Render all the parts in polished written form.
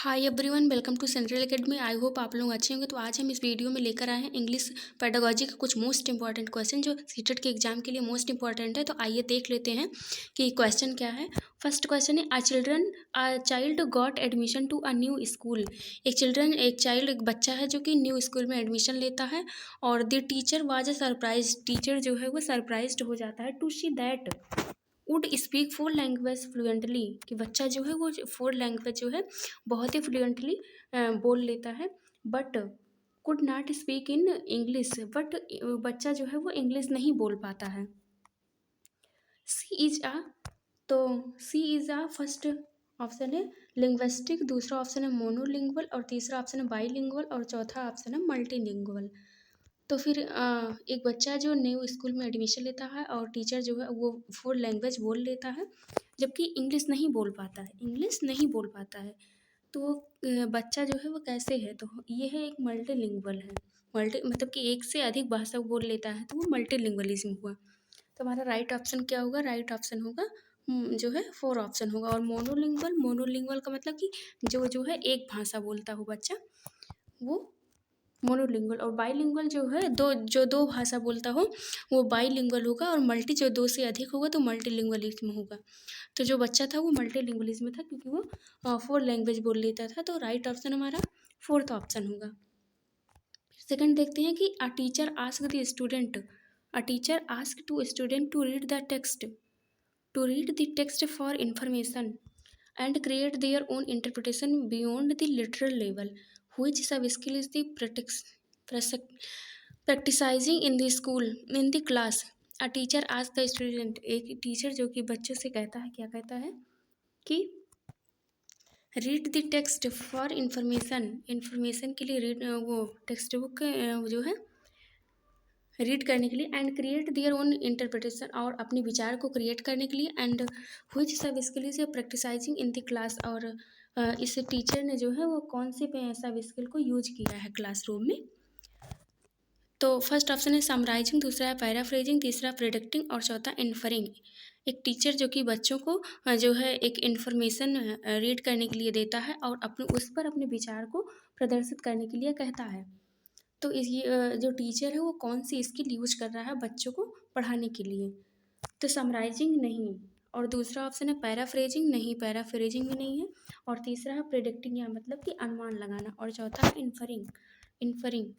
Hi everyone, welcome to central academy. I hope आप लोग अच्छे होंगे। तो आज हम इस वीडियो में लेकर आए हैं इंग्लिश पेडागोजी का कुछ मोस्ट इंपॉर्टेंट क्वेश्चन जो सीटेट के एग्जाम के लिए मोस्ट इंपॉर्टेंट है। तो आइए देख लेते हैं कि क्वेश्चन क्या है। फर्स्ट क्वेश्चन है, a child got admission to a new school. एक बच्चा है जो कि न्यू स्कूल में एडमिशन लेता है और the teacher was a surprise. Teacher जो है वो सरप्राइज्ड हो जाता है to see that would speak four language fluently, कि बच्चा जो है वो फोर लैंग्वेज जो है बहुत ही फ्लुएंटली बोल लेता है, but could not speak in English. But बच्चा जो है वो इंग्लिश नहीं बोल पाता है। सी इज आ तो सी इज आ फर्स्ट ऑप्शन है लिंग्विस्टिक, दूसरा ऑप्शन है मोनोलिंगुअल और तीसरा ऑप्शन है बाईलिंगुअल और चौथा ऑप्शन है मल्टीलिंगुअल। तो फिर एक बच्चा जो न्यू स्कूल में एडमिशन लेता है और टीचर जो है वो फोर लैंग्वेज बोल लेता है, जबकि इंग्लिश नहीं बोल पाता है। तो बच्चा जो है वो कैसे है, तो ये है एक मल्टीलिंगुअल है। मल्टी मतलब कि एक से अधिक भाषा बोल लेता है, तो वो मल्टीलिंगुअलिज्म हुआ। तो हमारा राइट ऑप्शन क्या होगा? राइट ऑप्शन होगा जो है फोर ऑप्शन होगा। और मोनोलिंगुअल का मतलब कि जो है एक भाषा बोलता हो बच्चा, वो मोनोलिंगुअल। और बाईलिंगुअल जो है दो भाषा बोलता हो, वो बाईलिंगुअल होगा। और मल्टी जो दो से अधिक होगा तो मल्टीलिंगुअलिज्म होगा। तो जो बच्चा था वो मल्टीलिंगुअलिज्म में था क्योंकि वो फोर लैंग्वेज बोल लेता था। तो राइट ऑप्शन हमारा फोर्थ ऑप्शन होगा। सेकंड देखते हैं कि a teacher ask to student to read the text for information and create their own interpretation beyond the literal level. Which sub skill is the practicing in the school, in the class? A teacher asks the student, एक teacher जो कि बच्चों से कहता है, क्या कहता है कि read the text for information के लिए वो टेक्स्ट बुक जो है रीड करने के लिए, and create their own interpretation और अपने विचार को क्रिएट करने के लिए, एंड व्हिच सब skill is practicising in the class. और इस टीचर ने जो है वो कौन से सब स्किल को यूज किया है क्लासरूम में। तो फर्स्ट ऑप्शन है समराइजिंग, दूसरा है पैराफ्रेजिंग, तीसरा प्रेडिक्टिंग और चौथा इन्फरिंग। एक टीचर जो कि बच्चों को जो है एक इन्फॉर्मेशन रीड करने के लिए देता है और उस पर अपने विचार को प्रदर्शित करने के लिए कहता है। तो ये जो टीचर है वो कौन सी स्किल यूज कर रहा है बच्चों को पढ़ाने के लिए? तो समराइजिंग नहीं, और दूसरा ऑप्शन है पैराफ्रेजिंग, नहीं पैराफ्रेजिंग भी नहीं है, और तीसरा है प्रेडिक्टिंग या मतलब कि अनुमान लगाना, और चौथा है इन्फरिंग।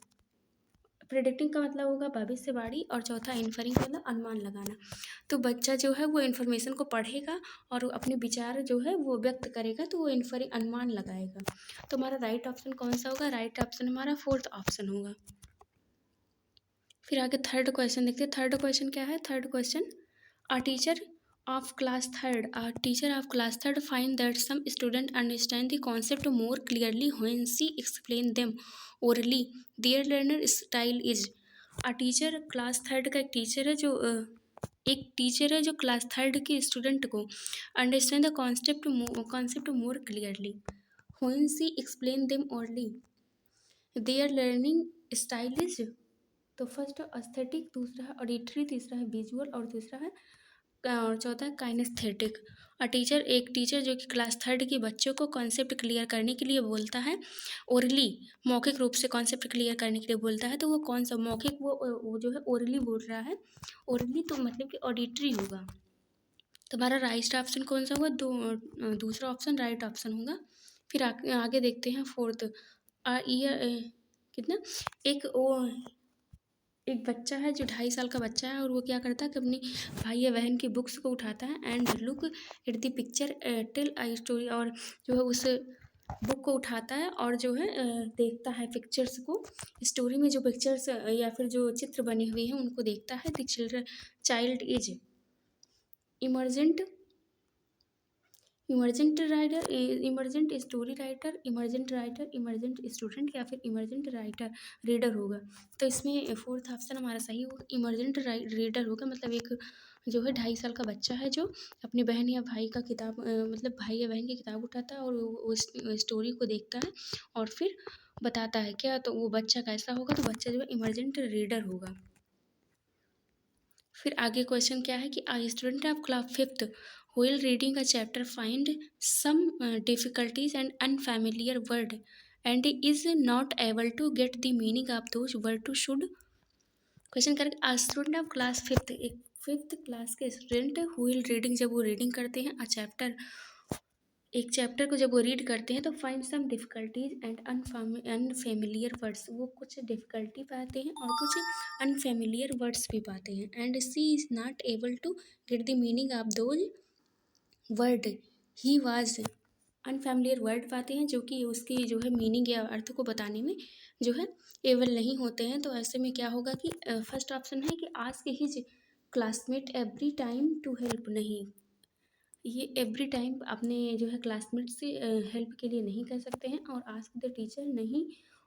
प्रेडिक्टिंग का मतलब होगा भविष्यवाणी और चौथा इन्फरिंग का मतलब अनुमान लगाना। तो बच्चा जो है वो इन्फॉर्मेशन को पढ़ेगा और अपने विचार जो है वो व्यक्त करेगा, तो वो इन्फरिंग अनुमान लगाएगा। तो हमारा राइट ऑप्शन कौन सा होगा? राइट ऑप्शन हमारा फोर्थ ऑप्शन होगा। फिर आगे थर्ड क्वेश्चन देखते हैं। थर्ड क्वेश्चन क्या है? Third question, a teacher of class third find that some student understand the concept more clearly when she explain them orally, their learner style is. A teacher class third का एक teacher है जो class third के student को understand the concept more clearly when she explain them orally, their learning style is. तो first है aesthetic, दूसरा है ऑडिटरी, तीसरा है विजुअल और तीसरा है और चौथा है काइनेस्थेटिक। एक टीचर जो कि क्लास थर्ड के बच्चों को कॉन्सेप्ट क्लियर करने के लिए बोलता है, ओरली मौखिक रूप से कॉन्सेप्ट क्लियर करने के लिए बोलता है, तो वो कौन सा मौखिक वो जो है ओरली बोल रहा है। ओरली तो मतलब कि ऑडिटरी होगा। तो हमारा राइट ऑप्शन कौन सा होगा? दूसरा ऑप्शन राइट ऑप्शन होगा। फिर आगे देखते हैं फोर्थ। कितना एक बच्चा है जो 2.5 साल का बच्चा है, और वो क्या करता है कि अपनी भाई या बहन की बुक्स को उठाता है and look at the picture tell I story, और जो है उस बुक को उठाता है और जो है देखता है पिक्चर्स को। स्टोरी में जो पिक्चर्स या फिर जो चित्र बने हुए हैं उनको देखता है। The child is emergent emergent story writer, emergent student या फिर इमर्जेंट रीडर होगा। तो इसमें फोर्थ ऑप्शन हमारा सही होगा, इमर्जेंट रीडर होगा। मतलब एक जो है 2.5 साल का बच्चा है जो अपनी बहन या भाई का किताब मतलब भाई या बहन की किताब उठाता है और उस स्टोरी को देखता है और फिर बताता है क्या, तो वो बच्चा कैसा होगा? तो बच्चा जो है इमर्जेंट रीडर होगा। फिर आगे क्वेश्चन क्या है कि I student of class fifth while reading a chapter find some difficulties and unfamiliar word and is not able to get the meaning of those word to should question करेंगे। Student of class fifth, एक fifth class के student while reading, जब वो reading करते हैं a chapter, एक chapter को जब वो रीड करते हैं तो find some difficulties and unfamiliar words, वो कुछ डिफ़िकल्टी पाते हैं और कुछ अनफेमिलियर वर्ड्स भी पाते हैं। And she is not able to get the meaning of those word he was, unfamiliar word पाते हैं जो कि उसकी जो है मीनिंग या अर्थ को बताने में जो है एबल नहीं होते हैं। तो ऐसे में क्या होगा कि फर्स्ट ऑप्शन है कि ask his classmate every time to help, नहीं, ये एवरी टाइम अपने जो है क्लासमेट से हेल्प के लिए नहीं कर सकते हैं। और आस्क द टीचर, नहीं।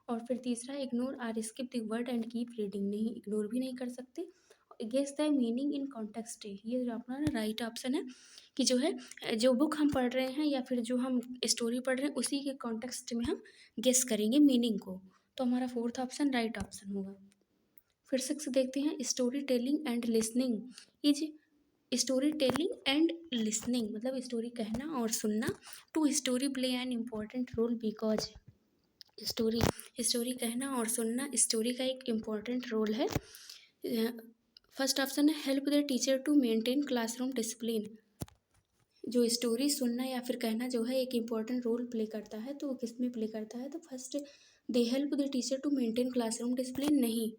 और फिर तीसरा, ignore or skip the word and keep reading, नहीं, इग्नोर भी नहीं कर सकते। Guess the meaning in context, ये जो अपना राइट ऑप्शन है कि जो है जो बुक हम पढ़ रहे हैं या फिर जो हम स्टोरी पढ़ रहे हैं उसी के कॉन्टेक्स्ट में हम गेस करेंगे मीनिंग को। तो हमारा फोर्थ ऑप्शन राइट ऑप्शन होगा। फिर सिक्स देखते हैं, story telling and listening is, story telling and listening मतलब स्टोरी कहना और सुनना। To story play an important role because, story story कहना और सुनना स्टोरी का एक इम्पॉर्टेंट रोल है। फर्स्ट ऑप्शन है help the teacher to maintain classroom discipline, जो स्टोरी सुनना या फिर कहना जो है एक इम्पॉर्टेंट रोल प्ले करता है, तो वो किस में प्ले करता है? तो first, they help the teacher to maintain classroom discipline, नहीं,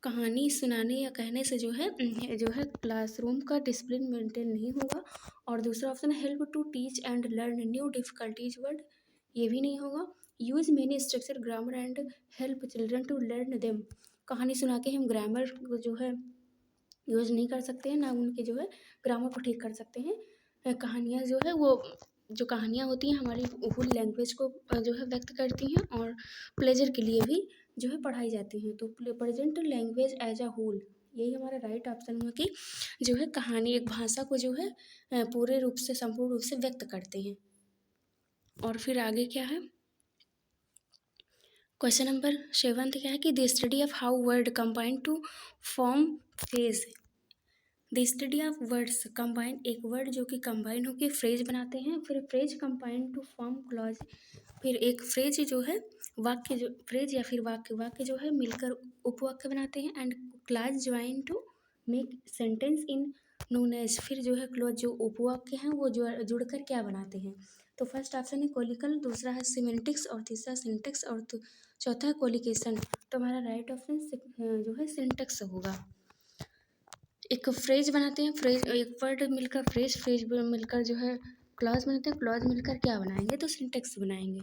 कहानी सुनाने या कहने से जो है क्लासरूम का डिसिप्लिन मेंटेन नहीं होगा। और दूसरा ऑप्शन है help to teach and learn new difficulties word, ये भी नहीं होगा। Use many structure grammar and help children to learn them, कहानी सुना के हम ग्रामर को जो है यूज़ नहीं कर सकते हैं, ना उनके जो है ग्रामर को ठीक कर सकते हैं। कहानियाँ जो है वो, जो कहानियाँ होती हैं हमारी होल लैंग्वेज को जो है व्यक्त करती हैं और प्लेजर के लिए भी जो है पढ़ाई जाती हैं। तो present language as a whole, यही हमारा राइट ऑप्शन हुआ कि जो है कहानी एक भाषा को जो है पूरे रूप से संपूर्ण रूप से व्यक्त करते हैं। और फिर आगे क्या है, क्वेश्चन नंबर 7 क्या है कि the study of how word combine to form phrase, the study of words combine, एक वर्ड जो कि कंबाइन होकर फ्रेज बनाते हैं, फिर phrase combine to form clause, फिर एक फ्रेज जो है वाक्य, जो फ्रेज या फिर वाक्य जो है मिलकर उपवाक्य बनाते हैं। And clause join to make sentence in known as, फिर जो है क्लॉज जो उपवाक्य हैं वो जुड़कर क्या बनाते हैं? तो फर्स्ट ऑप्शन है कोलिकल, दूसरा है सिमेंटिक्स और तीसरा सिंटेक्स और चौथा है कोलिकेशन। तो हमारा राइट ऑप्शन जो है सिंटेक्स होगा। एक फ्रेज बनाते हैं, फ्रेज एक वर्ड मिलकर फ्रेज मिलकर जो है क्लॉज बनाते हैं, क्लॉज मिलकर क्या बनाएंगे? तो सिंटेक्स बनाएंगे।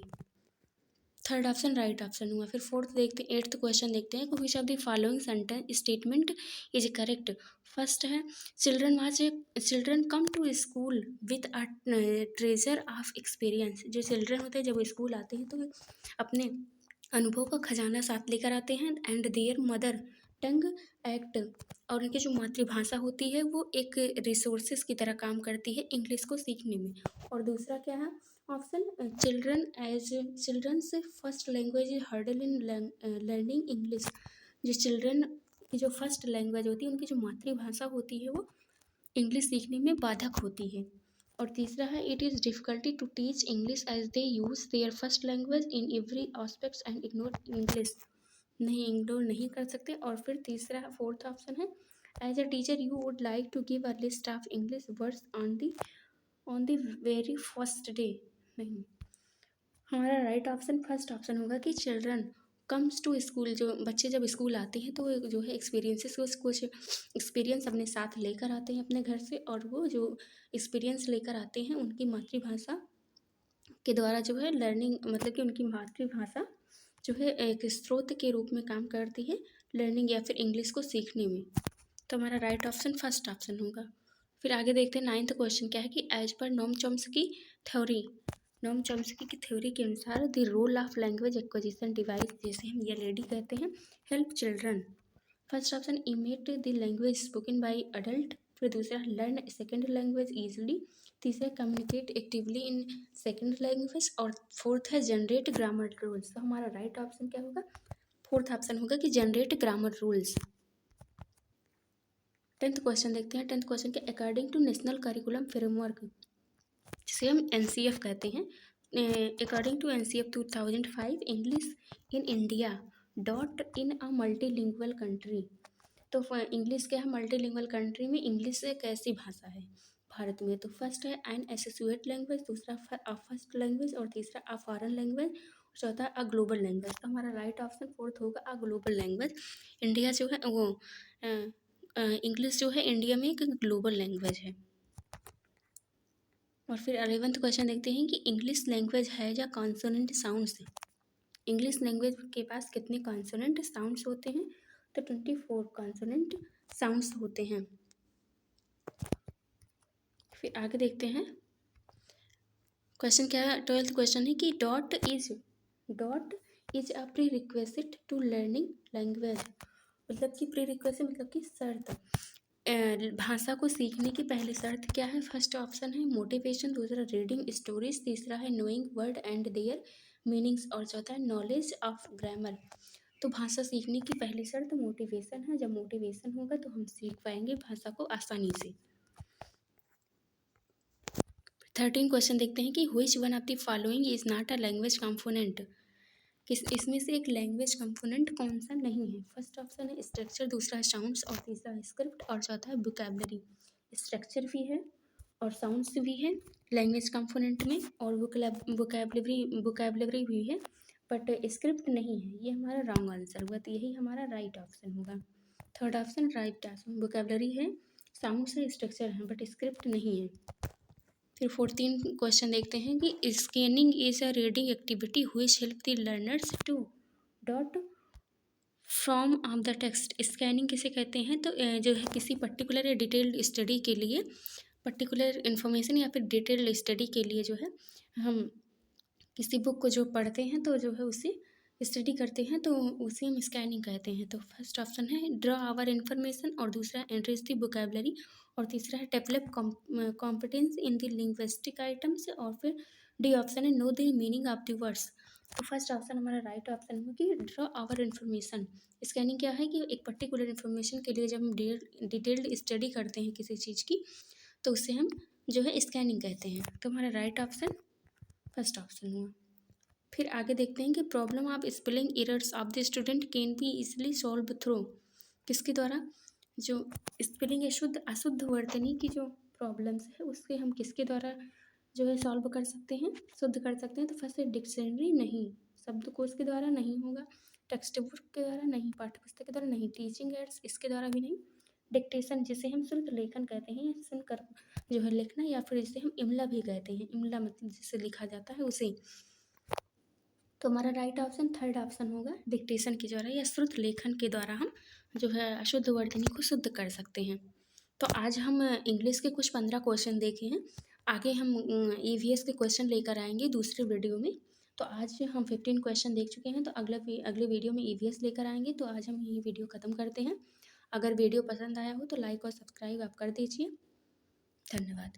थर्ड ऑप्शन राइट ऑप्शन हुआ। फिर फोर्थ देखते हैं, एट्थ क्वेश्चन देखते हैं, which of the following sentence statement is correct. First है children come to school with a treasure of experience, जो चिल्ड्रन होते हैं जब स्कूल आते हैं तो अपने अनुभव का खजाना साथ लेकर आते हैं। And there mother tongue act, और उनकी जो मातृभाषा होती है वो एक रिसोर्सेज की तरह काम करती है इंग्लिश को सीखने में। और दूसरा क्या है option, children's first language hurdle in learning English, जो चिल्ड्रन की जो फर्स्ट लैंग्वेज होती है उनकी जो मातृभाषा होती है वो इंग्लिश सीखने में बाधक होती है। और तीसरा है it is difficulty to teach English as they use their first language in every aspects and ignore English, नहीं, इग्नोर नहीं कर सकते। और फिर तीसरा फोर्थ ऑप्शन है as a teacher you would like to give a list of English words on the very first day, नहीं, हमारा राइट ऑप्शन फर्स्ट ऑप्शन होगा कि चिल्ड्रन कम्स टू स्कूल, जो बच्चे जब स्कूल आते हैं तो वो जो है एक्सपीरियंसेस कुछ एक्सपीरियंस अपने साथ लेकर आते हैं अपने घर से, और वो जो एक्सपीरियंस लेकर आते हैं उनकी मातृभाषा के द्वारा जो है लर्निंग, मतलब कि उनकी मातृभाषा जो है एक स्रोत के रूप में काम करती है लर्निंग या फिर इंग्लिश को सीखने में। तो हमारा राइट ऑप्शन फर्स्ट ऑप्शन होगा। फिर आगे देखते हैं नाइन्थ क्वेश्चन क्या है कि एज पर Noam Chomsky theory, Noam Chomsky की थ्योरी के अनुसार the role of language acquisition device, जैसे हम एलईडी कहते हैं, help children. First option imitate the language spoken by adult, फिर दूसरा लर्न सेकेंड लैंग्वेज ईजिली, तीसरा communicate actively in second language, और फोर्थ है जनरेट ग्रामर रूल्स। तो हमारा राइट ऑप्शन क्या होगा? फोर्थ ऑप्शन होगा कि generate grammar rules. 10th question देखते हैं। 10th क्वेश्चन के according to national curriculum framework, जिसे हम एनसीएफ कहते हैं, according to NCF 2005, English in India that in a multilingual country. तो इंग्लिश क्या है मल्टीलिंगुअल कंट्री में, इंग्लिश एक ऐसी भाषा है भारत में। तो फर्स्ट है एन एसोसिएट लैंग्वेज, दूसरा फर्स्ट लैंग्वेज, और तीसरा अ फॉरेन लैंग्वेज, चौथा अ ग्लोबल लैंग्वेज। तो हमारा राइट ऑप्शन फोर्थ होगा अ ग्लोबल लैंग्वेज। इंडिया जो है वो इंग्लिश जो है इंडिया में एक ग्लोबल लैंग्वेज है। और फिर 11th क्वेश्चन देखते हैं कि इंग्लिश लैंग्वेज है या कॉन्सोनेंट साउंड्स। इंग्लिश लैंग्वेज के पास कितने कॉन्सोनेंट साउंड्स होते हैं? तो 24 कॉन्सोनेंट साउंड्स होते हैं। फिर आगे देखते हैं क्वेश्चन क्या है। 12th क्वेश्चन है कि that is a prerequisite to learning language. मतलब कि प्री रिक्वेस्ट मतलब कि शर्त, भाषा को सीखने की पहली शर्त क्या है? फर्स्ट ऑप्शन है मोटिवेशन, दूसरा रीडिंग स्टोरीज, तीसरा है knowing word and there meanings, और चौथा है नॉलेज ऑफ ग्रामर। तो भाषा सीखने की पहली शर्त मोटिवेशन है। जब मोटिवेशन होगा तो हम सीख पाएंगे भाषा को आसानी से। 13 क्वेश्चन देखते हैं कि which one of the following is not a language component. किस इसमें से एक लैंग्वेज कंपोनेंट कौन सा नहीं है? फर्स्ट ऑप्शन है स्ट्रक्चर, दूसरा है साउंड्स, और तीसरा है स्क्रिप्ट, और चौथा है वोकैबलरी। स्ट्रक्चर भी है और साउंड्स भी है लैंग्वेज कंपोनेंट में, और वोकैबलरी भी है, बट स्क्रिप्ट नहीं है। ये हमारा रॉन्ग आंसर हुआ, तो यही हमारा राइट ऑप्शन होगा। Third option right option, vocabulary है, साउंड्स है, स्ट्रक्चर है, बट स्क्रिप्ट नहीं है। फिर 14 क्वेश्चन देखते हैं कि scanning is a reading activity which help the learners to dot from of the text. Scanning किसे कहते हैं? तो जो है किसी पर्टिकुलर या डिटेल्ड स्टडी के लिए, पर्टिकुलर इन्फॉर्मेशन या फिर डिटेल्ड स्टडी के लिए जो है हम किसी बुक को जो पढ़ते हैं तो जो है उसे स्टडी करते हैं तो उसे हम स्कैनिंग कहते हैं। तो फर्स्ट ऑप्शन है ड्रॉ आवर इन्फॉर्मेशन, और दूसरा एंट्रीज द वोकैबलरी, और तीसरा है develop competence in the linguistic items, और फिर डी ऑप्शन है know the meaning of the words. तो फर्स्ट ऑप्शन हमारा राइट ऑप्शन है कि ड्रॉ आवर इन्फॉर्मेशन। स्कैनिंग क्या है कि एक पर्टिकुलर इन्फॉर्मेशन के लिए जब हम डिटेल्ड स्टडी करते हैं किसी चीज़ की तो उसे हम जो है स्कैनिंग कहते हैं। तो हमारा राइट ऑप्शन फर्स्ट ऑप्शन हुआ। फिर आगे देखते हैं कि problem of spelling errors of the student can be easily solve through. किसके द्वारा? जो स्पेलिंग अशुद्ध वर्तनी की जो प्रॉब्लम्स है उसके हम किसके द्वारा जो है सॉल्व कर सकते हैं, शुद्ध कर सकते हैं? तो फर्स्ट है डिक्शनरी, नहीं, शब्दकोश के द्वारा नहीं होगा, टेक्स्ट बुक के द्वारा नहीं, पाठ्यपुस्तक के द्वारा नहीं, टीचिंग एड्स इसके द्वारा भी नहीं, डिक्टेशन जिसे हम शुद्ध लेखन कहते हैं, सुनकर जो है लिखना, या फिर जिसे हम इमला भी कहते हैं, इमला मतलब जिससे लिखा जाता है उसे। तो हमारा राइट ऑप्शन थर्ड ऑप्शन होगा, डिक्टेशन के द्वारा या श्रुत लेखन के द्वारा हम जो है अशुद्ध वर्तनी को शुद्ध कर सकते हैं। तो आज हम इंग्लिश के कुछ 15 क्वेश्चन देखे हैं। आगे हम ईवीएस के क्वेश्चन लेकर आएंगे दूसरे वीडियो में। तो आज हम 15 क्वेश्चन देख चुके हैं, तो अगले वीडियो में ईवीएस लेकर आएंगे। तो आज हम ये वीडियो ख़त्म करते हैं। अगर वीडियो पसंद आया हो तो लाइक और सब्सक्राइब आप कर दीजिए। धन्यवाद।